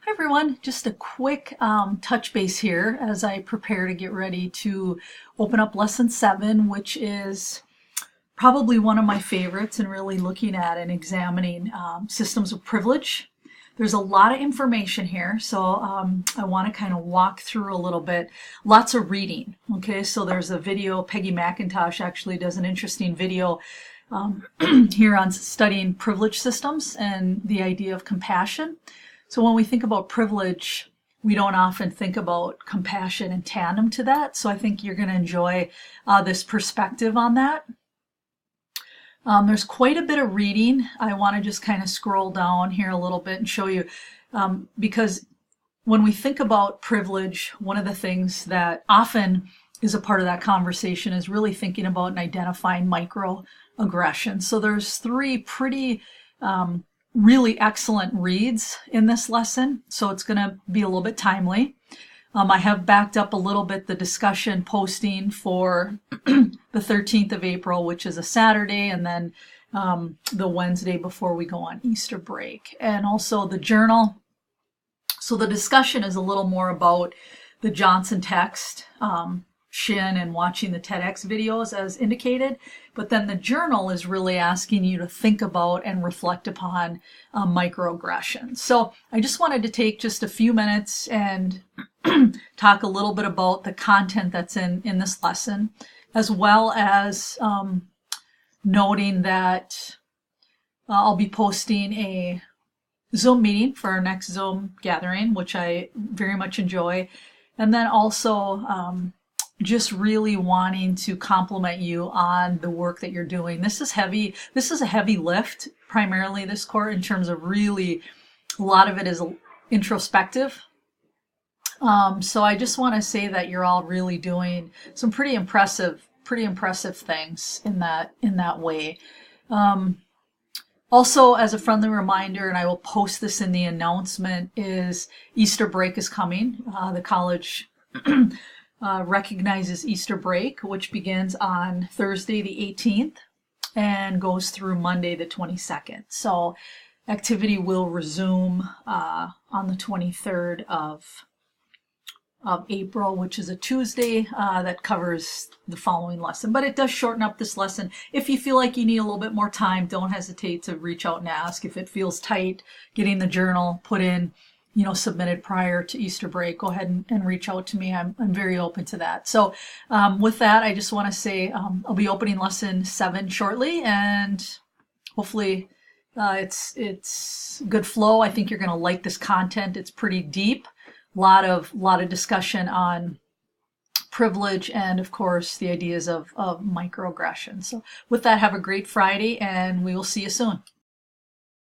Hi everyone, just a quick touch base here as I prepare to get ready to open up lesson 7, which is probably one of my favorites and really looking at and examining systems of privilege. There's a lot of information here, so I want to kind of walk through a little bit. Lots of reading, okay? So there's a video, Peggy McIntosh actually does an interesting video here on studying privilege systems and the idea of compassion. So when we think about privilege, we don't often think about compassion in tandem to that. So I think you're going to enjoy this perspective on that. There's quite a bit of reading. I want to just kind of scroll down here a little bit and show you because when we think about privilege, one of the things that often is a part of that conversation is really thinking about and identifying microaggressions. So there's 3 pretty really excellent reads in this lesson, so it's going to be a little bit timely. I have backed up a little bit the discussion posting for the 13th of April, which is a Saturday, and then the Wednesday before we go on Easter break, and also the journal. So the discussion is a little more about the Johnson text, Shin, and watching the TEDx videos as indicated, but then the journal is really asking you to think about and reflect upon microaggressions. So I just wanted to take just a few minutes and talk a little bit about the content that's in this lesson, as well as noting that I'll be posting a Zoom meeting for our next Zoom gathering, which I very much enjoy, and then also just really wanting to compliment you on the work that you're doing. This is heavy. This is a heavy lift, primarily this course, in terms of really a lot of it is introspective. So I just want to say that you're all really doing some pretty impressive things in that way. Also, as a friendly reminder, and I will post this in the announcement, is Easter break is coming. The college recognizes Easter break, which begins on Thursday the 18th and goes through Monday the 22nd. So activity will resume on the 23rd of April, which is a Tuesday. That covers the following lesson, but it does shorten up this lesson. If you feel like you need a little bit more time, don't hesitate to reach out and ask. If it feels tight getting the journal put in, submitted prior to Easter break, go ahead and reach out to me. I'm very open to that. So with that, I just want to say I'll be opening lesson 7 shortly, and hopefully it's good flow. I think you're going to like this content. It's pretty deep. Lot of discussion on privilege and, of course, the ideas of microaggression. So with that, have a great Friday, and we will see you soon.